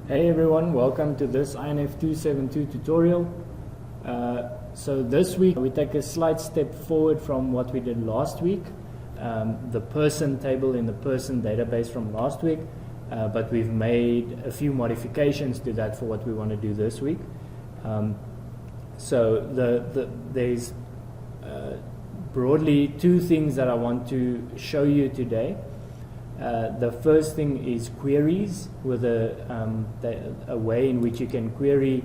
Hey everyone, welcome to this INF 272 tutorial. So this week we take a slight step forward from what we did last week, the person table in the person database from last week, but we've made a few modifications to that for what we want to do this week. There's broadly two things that I want to show you today. The first thing is queries, with a way in which you can query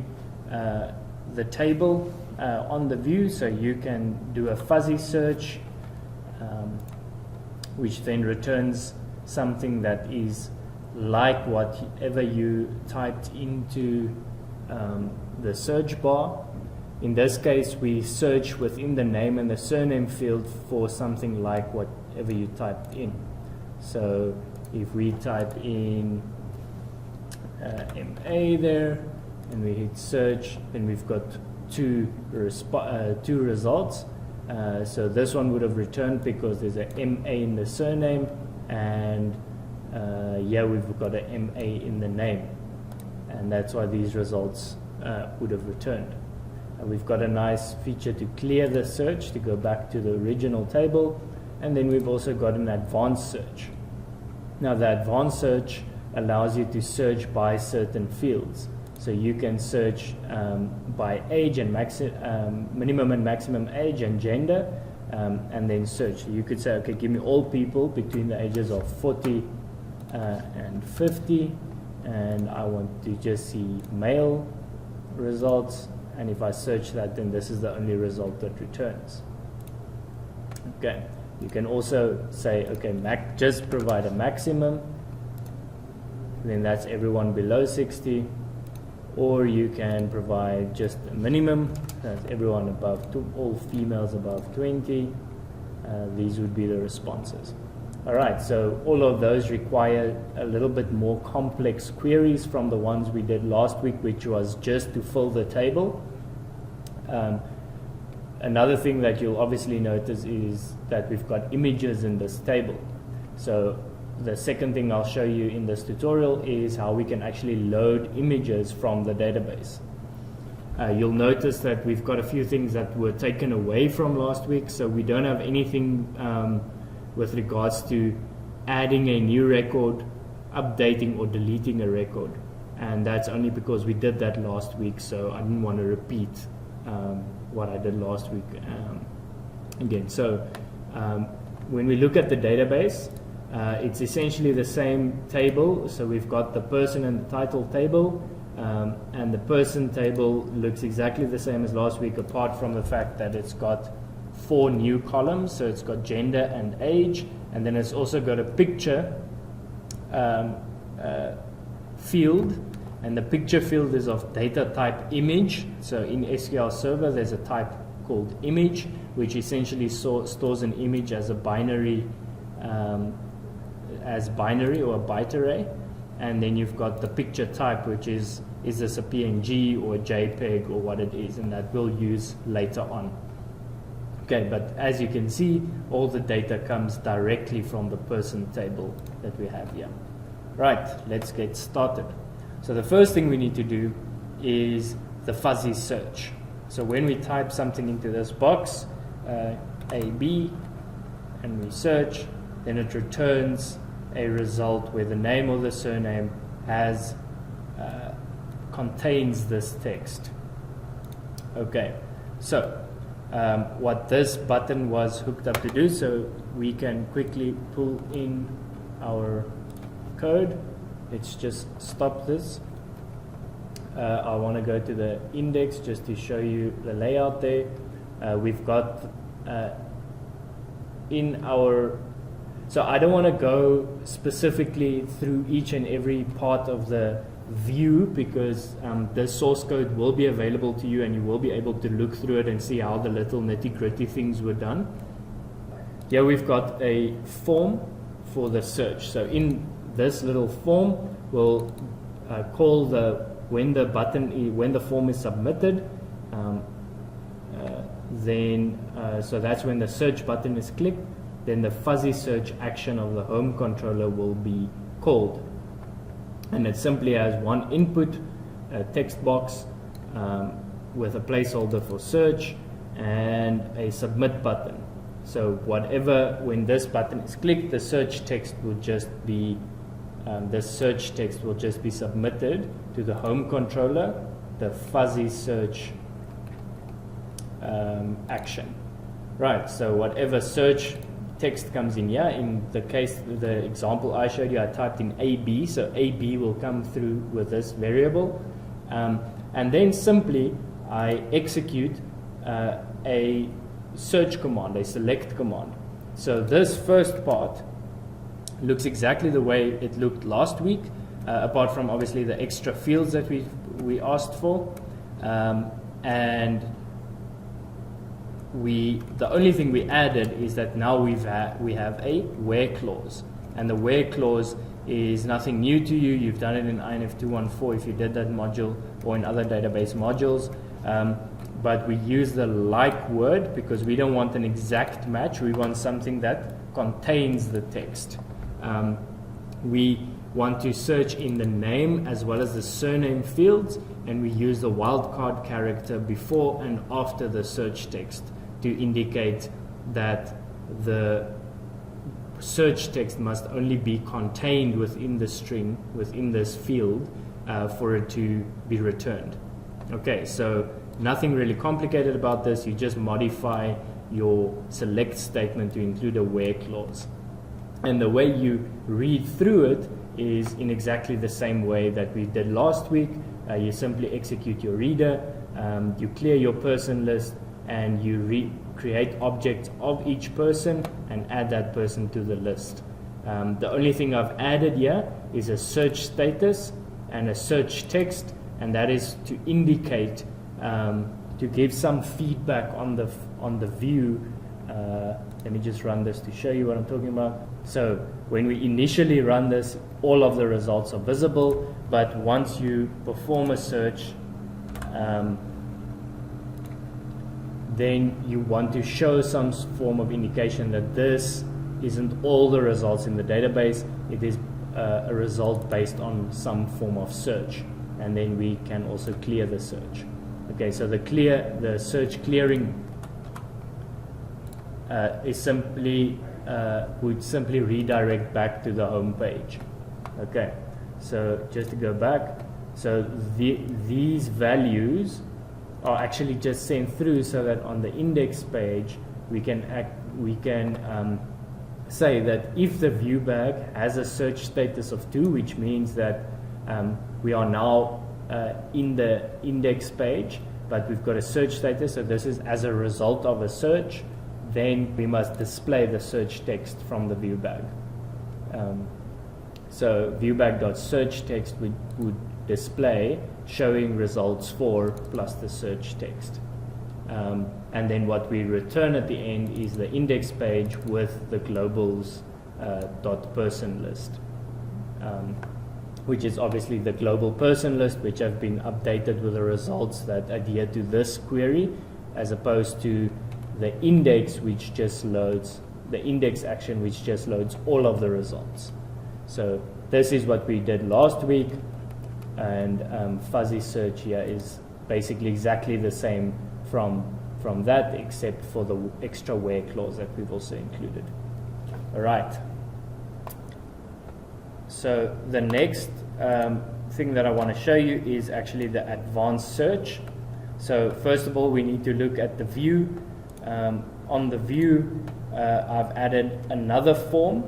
the table on the view. So you can do a fuzzy search, which then returns something that is like whatever you typed into the search bar. In this case, we search within the name and the surname field for something like whatever you typed in. So if we type in MA there and we hit search, then we've got two results. So this one would have returned because there's a MA in the surname, and here we've got a MA in the name, and that's why these results would have returned. We've got a nice feature to clear the search, to go back to the original table. And then we've also got an advanced search. Now the advanced search allows you to search by certain fields. So you can search by age and minimum and maximum age and gender, and then search. So you could say, okay, give me all people between the ages of 40 and 50, and I want to just see male results. And if I search that, then this is the only result that returns. Okay. You can also say, okay, just provide a maximum, then that's everyone below 60, or you can provide just a minimum, that's everyone above, all females above 20. These would be the responses. All right, so all of those require a little bit more complex queries from the ones we did last week, which was just to fill the table. Another thing that you'll obviously notice is that we've got images in this table. So the second thing I'll show you in this tutorial is how we can actually load images from the database. You'll notice that we've got a few things that were taken away from last week, so we don't have anything with regards to adding a new record, updating or deleting a record. And that's only because we did that last week, so I didn't want to repeat what I did last week again. So when we look at the database, it's essentially the same table. So we've got the person and the title table, and the person table looks exactly the same as last week, apart from the fact that it's got 4 new columns. So it's got gender and age, and then it's also got a picture field. And the picture field is of data type image. So in SQL Server, there's a type called image, which essentially stores an image as a binary, or a byte array. And then you've got the picture type, which is this a PNG or a JPEG or what it is, and that we'll use later on. Okay, but as you can see, all the data comes directly from the person table that we have here. Right, let's get started. So the first thing we need to do is the fuzzy search. So when we type something into this box, AB, and we search, then it returns a result where the name or the surname contains this text. Okay, so what this button was hooked up to do, so we can quickly pull in our code. Let's just stop this. I want to go to the index just to show you the layout there. We've got so I don't want to go specifically through each and every part of the view, because the source code will be available to you and you will be able to look through it and see how the little nitty-gritty things were done. Here we've got a form for the search. So in this little form will call when the form is submitted, so that's when the search button is clicked. Then the fuzzy search action of the home controller will be called. and it simply has one input, a text box with a placeholder for search and a submit button. So when this button is clicked, the search text will just be submitted to the home controller, the fuzzy search action. Right, so whatever search text comes in here, in the case, the example I showed you, I typed in AB, so AB will come through with this variable. And then simply I execute a search command, a select command. So this first part looks exactly the way it looked last week, apart from obviously the extra fields that we asked for. And the only thing we added is that now we have a where clause. And the where clause is nothing new to you. You've done it in INF 214 if you did that module, or in other database modules. But we use the like word because we don't want an exact match. We want something that contains the text. We want to search in the name as well as the surname fields, and we use the wildcard character before and after the search text to indicate that the search text must only be contained within the string, within this field, for it to be returned. Okay, so nothing really complicated about this. You just modify your select statement to include a where clause. And the way you read through it is in exactly the same way that we did last week. You simply execute your reader, you clear your person list, and you create objects of each person and add that person to the list. The only thing I've added here is a search status and a search text, and that is to indicate, to give some feedback on the view. Let me just run this to show you what I'm talking about. So when we initially run this, all of the results are visible, but once you perform a search, then you want to show some form of indication that this isn't all the results in the database. It is a result based on some form of search, and then we can also clear the search. Okay, so the search clearing would simply redirect back to the home page. Okay, so just to go back, so these values are actually just sent through so that on the index page we can say that if the view bag has a search status of 2, which means that we are now in the index page, but we've got a search status, so this is as a result of a search, then we must display the search text from the view bag. So viewbag.search text would display showing results for plus the search text. And then what we return at the end is the index page with the globals .person list, which is obviously the global person list, which have been updated with the results that adhere to this query, as opposed to the index, which just loads, the index action, which just loads all of the results. So this is what we did last week, and fuzzy search here is basically exactly the same from that, except for the extra where clause that we've also included. All right. So the next thing that I want to show you is actually the advanced search. So first of all, we need to look at the view. On the view, I've added another form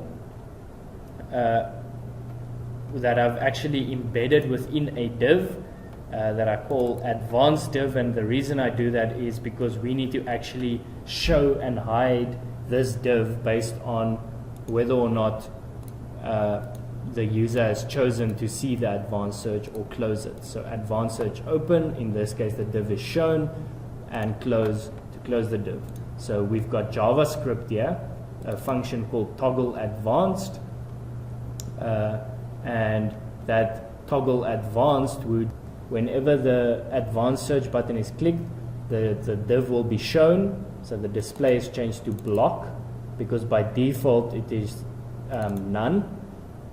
that I've actually embedded within a div that I call advanced div, and the reason I do that is because we need to actually show and hide this div based on whether or not the user has chosen to see the advanced search or close it. So advanced search open, in this case the div is shown, and close to close the div. So we've got JavaScript here, a function called toggle advanced, and that toggle advanced would, whenever the advanced search button is clicked, the div will be shown. So the display is changed to block, because by default it is none.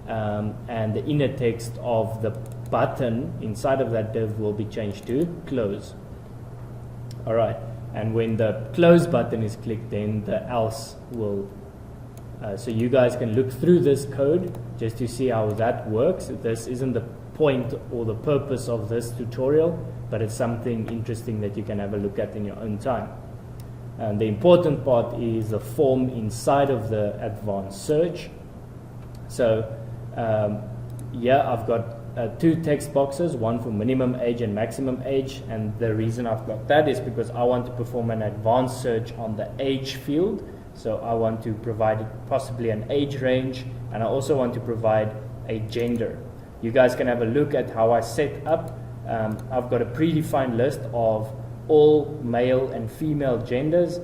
and the inner text of the button inside of that div will be changed to close. Alright, and when the close button is clicked, then the else will, so you guys can look through this code just to see how that works. This isn't the point or the purpose of this tutorial, but it's something interesting that you can have a look at in your own time. And the important part is the form inside of the advanced search. So yeah, I've got two text boxes, one for minimum age and maximum age, and the reason I've got that is because I want to perform an advanced search on the age field. So I want to provide possibly an age range, and I also want to provide a gender. You guys can have a look at how I set up. I've got a predefined list of all male and female genders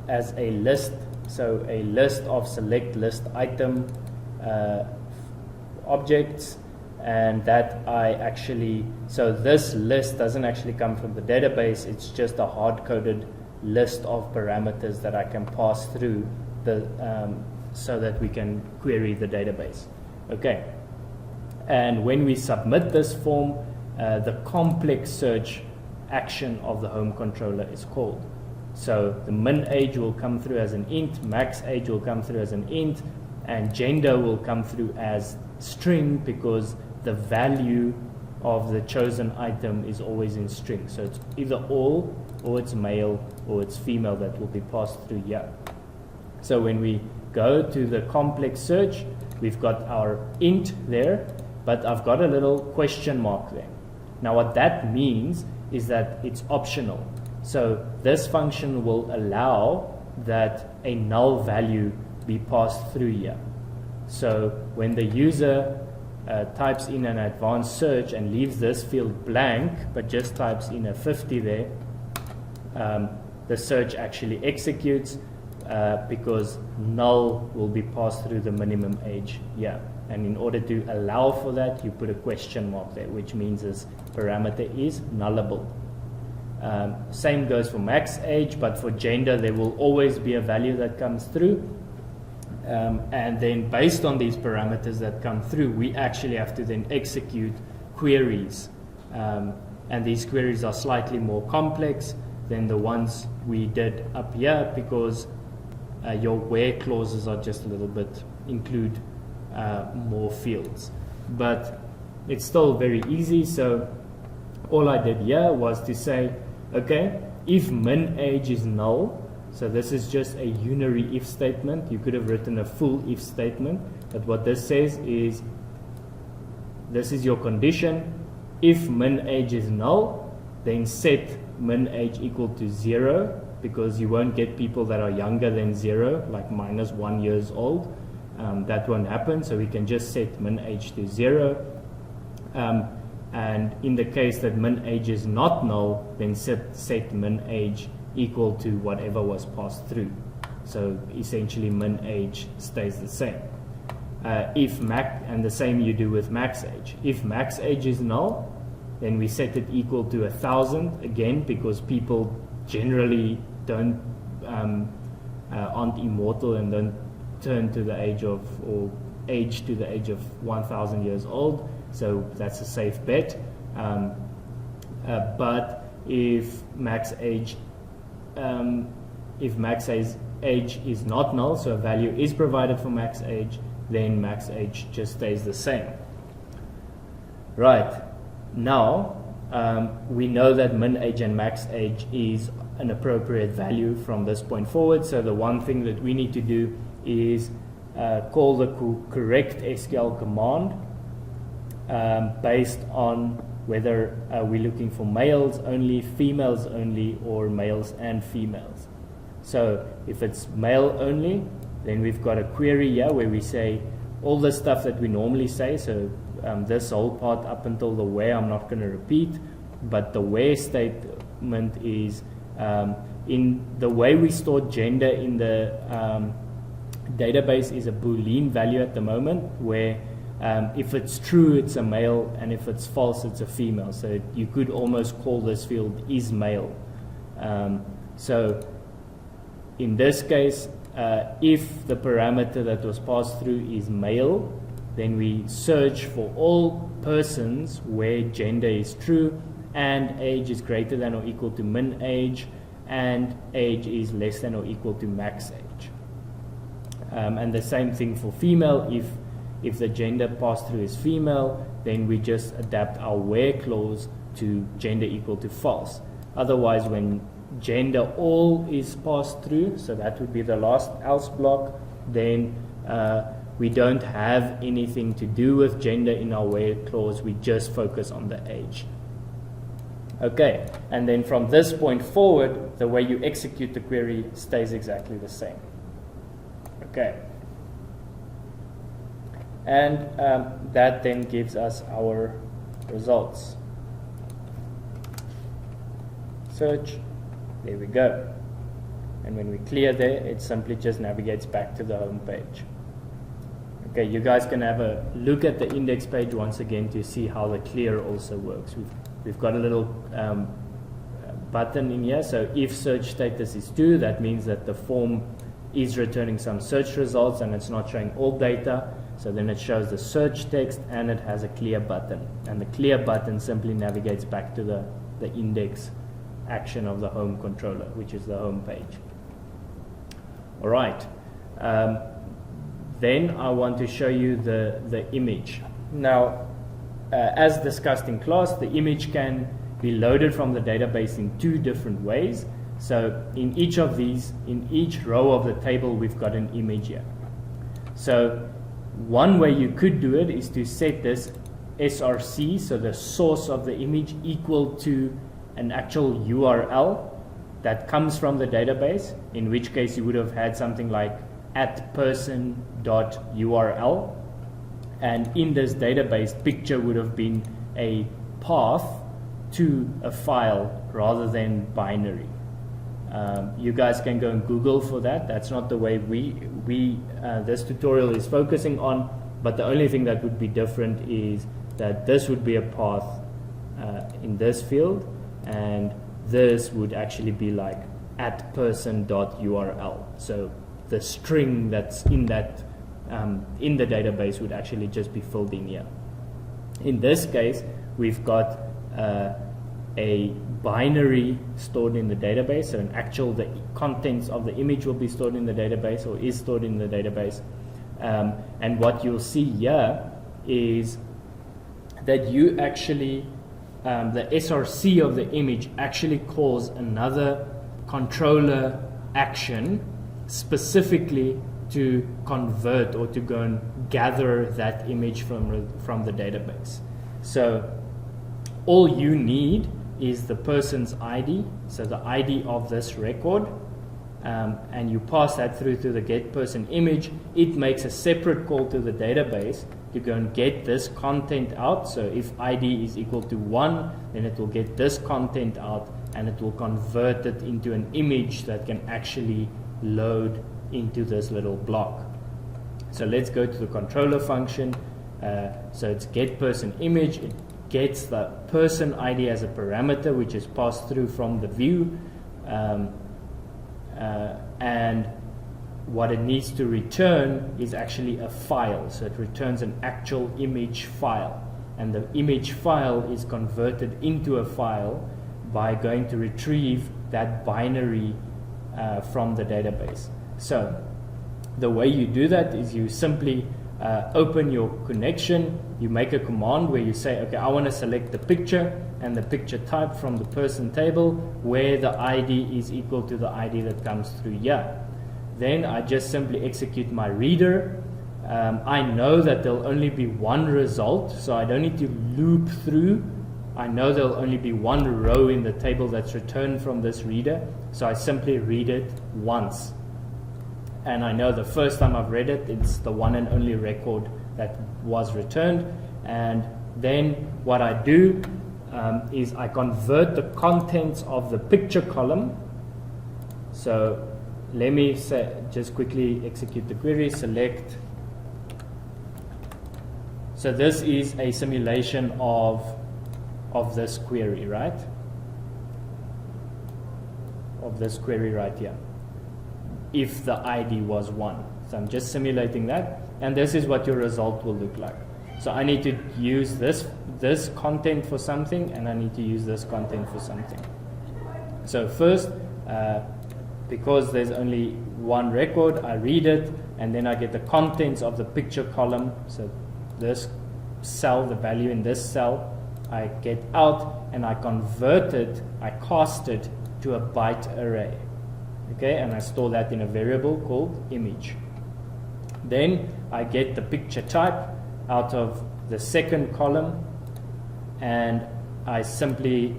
as a list. So a list of select list item objects, and that I actually, so this list doesn't actually come from the database, it's just a hard-coded list of parameters that I can pass through the so that we can query the database. Okay, and when we submit this form, the complex search action of the home controller is called. So the min age will come through as an int, max age will come through as an int, and gender will come through as string because the value of the chosen item is always in string. So it's either all, or it's male, or it's female that will be passed through here. So when we go to the complex search, we've got our int there, but I've got a little question mark there. Now what that means is that it's optional. So this function will allow that a null value be passed through here. So when the user types in an advanced search and leaves this field blank, but just types in a 50 there, the search actually executes because null will be passed through the minimum age here. And in order to allow for that, you put a question mark there, which means this parameter is nullable. Same goes for max age, but for gender, there will always be a value that comes through. And then based on these parameters that come through, we actually have to then execute queries. And these queries are slightly more complex than the ones we did up here because your where clauses are just a little bit, include more fields. But it's still very easy. So all I did here was to say, okay, if min age is null, so this is just a unary if statement. You could have written a full if statement, but what this says is, this is your condition. If min age is null, then set min age equal to 0, because you won't get people that are younger than 0, like -1 years old. That won't happen, so we can just set min age to 0. And in the case that min age is not null, then set min age equal to whatever was passed through. So essentially min age stays the same. If max, and the same you do with max age. If max age is null, then we set it equal to 1000 again, because people generally don't aren't immortal and don't turn to the age of, or age to the age of 1000 years old. So that's a safe bet. But if max age is not null, so a value is provided for max age, then max age just stays the same. Right, now we know that min age and max age is an appropriate value from this point forward. So the one thing that we need to do is call the correct SQL command based on whether we're looking for males only, females only, or males and females. So if it's male only, then we've got a query here where we say all the stuff that we normally say. So this whole part up until the where I'm not going to repeat, but the where statement is in the way we store gender in the database is a Boolean value at the moment, where if it's true, it's a male, and if it's false, it's a female. So you could almost call this field is male. So in this case, if the parameter that was passed through is male, then we search for all persons where gender is true and age is greater than or equal to min age and age is less than or equal to max age. And the same thing for female. If the gender passed through is female, then we just adapt our where clause to gender equal to false. Otherwise, when gender all is passed through, so that would be the last else block, then we don't have anything to do with gender in our where clause, we just focus on the age. Okay, and then from this point forward, the way you execute the query stays exactly the same. Okay. And that then gives us our results. Search, there we go. And when we clear there, it simply just navigates back to the home page. Okay, you guys can have a look at the index page once again to see how the clear also works. We've got a little button in here, so if search status is 2, that means that the form is returning some search results and it's not showing all data. So then it shows the search text and it has a clear button. And the clear button simply navigates back to the index action of the home controller, which is the home page. All right. Then I want to show you the image. Now, as discussed in class, the image can be loaded from the database in 2 different ways. So in each of these, in each row of the table, we've got an image here. So one way you could do it is to set this SRC, so the source of the image, equal to an actual URL that comes from the database, in which case you would have had something like @person.url, and in this database, picture would have been a path to a file rather than binary. You guys can go and Google for that. That's not the way this tutorial is focusing on, but the only thing that would be different is that this would be a path in this field, and this would actually be like @person.url. So the string that's in that in the database would actually just be filled in here. In this case, we've got a binary stored in the database, so the contents of the image will be stored in the database, or is stored in the database. And what you'll see here is that you actually, the SRC of the image actually calls another controller action specifically to convert or to go and gather that image from the database. So all you need is the person's ID, so the ID of this record, and you pass that through to the get person image. It makes a separate call to the database to go and get this content out. So if ID is equal to 1, then it will get this content out and it will convert it into an image that can actually load into this little block. So let's go to the controller function. So it's get person image. It gets the person ID as a parameter, which is passed through from the view, and what it needs to return is actually a file. So it returns an actual image file, and the image file is converted into a file by going to retrieve that binary from the database. So the way you do that is you simply open your connection, you make a command where you say, okay, I want to select the picture and the picture type from the person table where the ID is equal to the ID that comes through here. Then I just simply execute my reader. I know that there'll only be one result, so I don't need to loop through. I know there'll only be one row in the table that's returned from this reader, so I simply read it once. And I know the first time I've read it, it's the one and only record that was returned. And then what I do is I convert the contents of the picture column. So let me just quickly execute the query, select. So this is a simulation of this query, right? Of this query right here. If the ID was 1. So I'm just simulating that. and this is what your result will look like. So I need to use this content for something, and I need to use this content for something. So first, because there's only one record, I read it, and then I get the contents of the picture column. So this cell, the value in this cell, I get out, and I convert it, I cast it to a byte array. Okay, and I store that in a variable called image. Then I get the picture type out of the second column, and I simply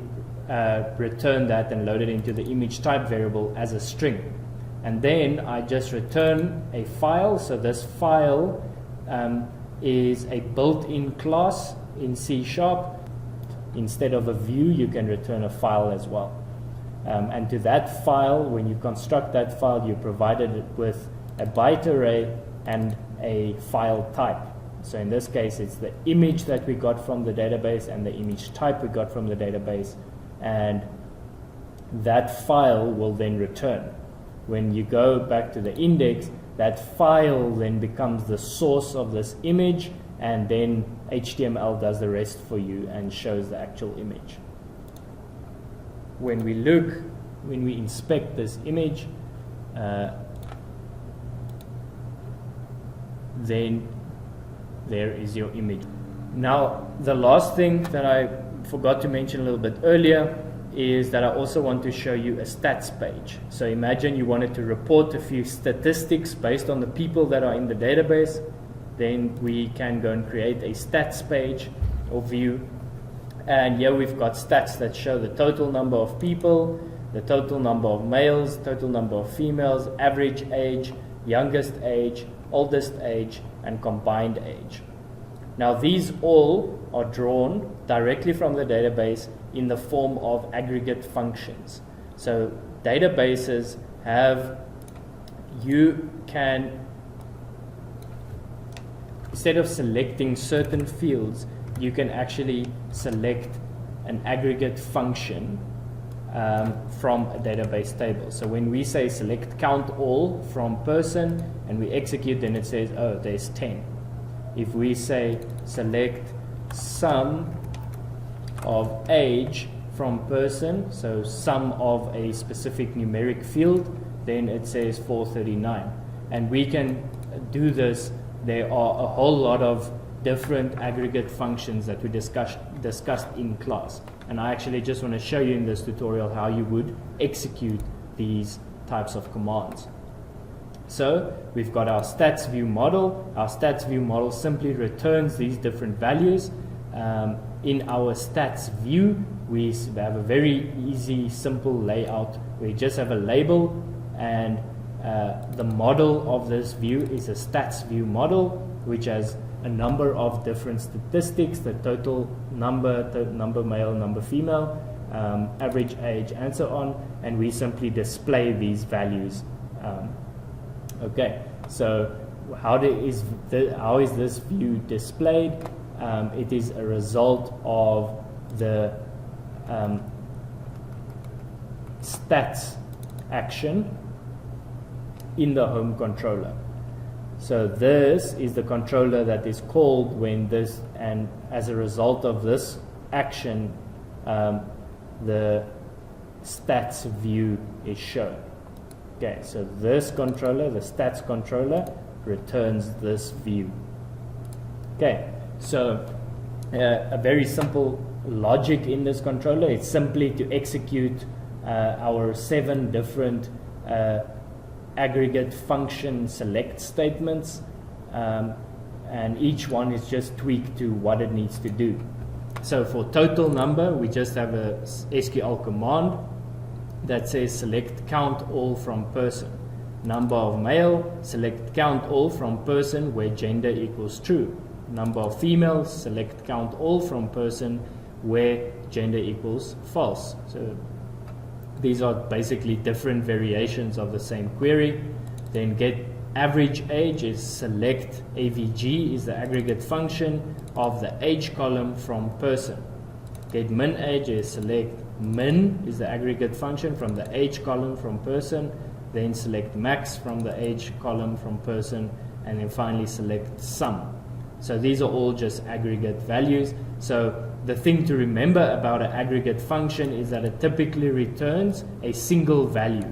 return that and load it into the image type variable as a string. And then I just return a file. So this file is a built-in class in C#. Instead of a view, you can return a file as well. And to that file, when you construct that file, you provided it with a byte array and a file type. So in this case, it's the image that we got from the database and the image type we got from the database, and that file will then return. When you go back to the index, that file then becomes the source of this image, and then HTML does the rest for you and shows the actual image. When we inspect this image, then there is your image. Now, the last thing that I forgot to mention a little bit earlier is that I also want to show you a stats page. So imagine you wanted to report a few statistics based on the people that are in the database. Then we can go and create a stats page or view. And here we've got stats that show the total number of people, the total number of males, total number of females, average age, youngest age, oldest age, and combined age. Now these all are drawn directly from the database in the form of aggregate functions. So databases you can, instead of selecting certain fields, you can actually select an aggregate function from a database table. So when we say select count all from person and we execute, then it says, oh, there's 10. If we say select sum of age from person, so sum of a specific numeric field, then it says 439. And we can do this. There are a whole lot of different aggregate functions that we discussed in class. And I actually just want to show you in this tutorial how you would execute these types of commands. So we've got our stats view model. Our stats view model simply returns these different values. In our stats view, we have a very easy, simple layout. We just have a label, and the model of this view is a stats view model, which has a number of different statistics, the total number male, number female, average age, and so on, and we simply display these values. Okay, so how is this view displayed? It is a result of the stats action in the home controller. So this is the controller that is called when this, and as a result of this action, the stats view is shown. Okay, so this controller, the stats controller, returns this view. Okay, so a very simple logic in this controller. It's simply to execute our 7 different aggregate function select statements, and each one is just tweaked to what it needs to do. So for total number, we just have a SQL command that says select count all from person. Number of male, select count all from person where gender equals true. Number of females, select count all from person where gender equals false. So these are basically different variations of the same query. Then get average age is select AVG is the aggregate function of the age column from person. Get min age is select min is the aggregate function from the age column from person. Then select max from the age column from person, and then finally select sum. So these are all just aggregate values. So the thing to remember about an aggregate function is that it typically returns a single value.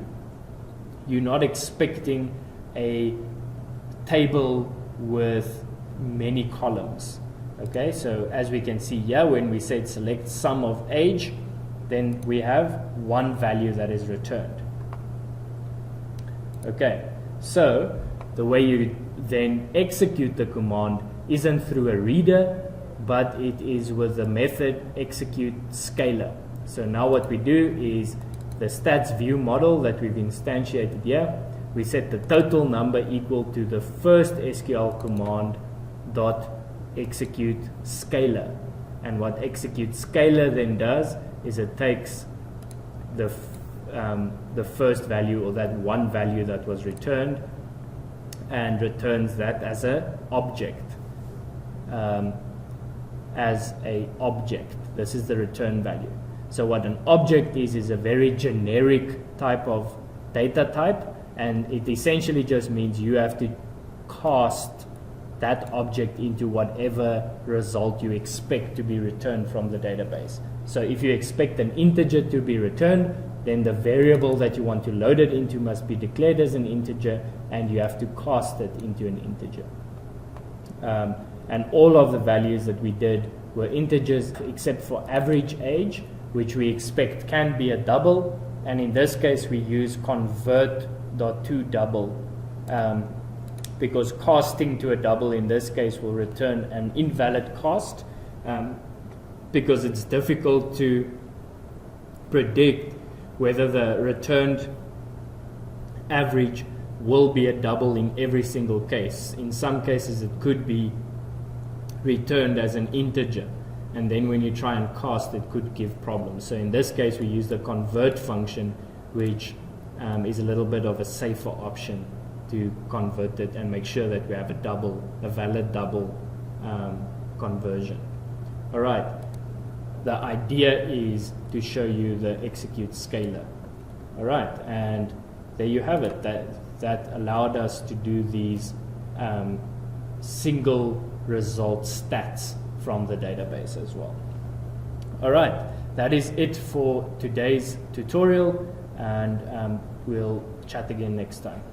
You're not expecting a table with many columns. Okay, so as we can see here, when we said select sum of age, then we have one value that is returned. Okay, so the way you then execute the command isn't through a reader, but it is with the method execute scalar. So now what we do is the stats view model that we've instantiated here, we set the total number equal to the first SQL command dot execute scalar. And what execute scalar then does is it takes the first value, or that one value that was returned, and returns that as a object. This is the return value. So what an object is a very generic type of data type, and it essentially just means you have to cast that object into whatever result you expect to be returned from the database. So if you expect an integer to be returned, then the variable that you want to load it into must be declared as an integer, and you have to cast it into an integer. And all of the values that we did were integers except for average age, which we expect can be a double, and in this case we use convert.toDouble, because casting to a double in this case will return an invalid cast, because it's difficult to predict whether the returned average will be a double in every single case. In some cases it could be returned as an integer, and then when you try and cast it could give problems. So in this case we use the convert function, which is a little bit of a safer option to convert it and make sure that we have a valid double conversion. Alright, the idea is to show you the execute scalar. Alright, and there you have it. That allowed us to do these single result stats from the database as well. Alright, that is it for today's tutorial, and we'll chat again next time.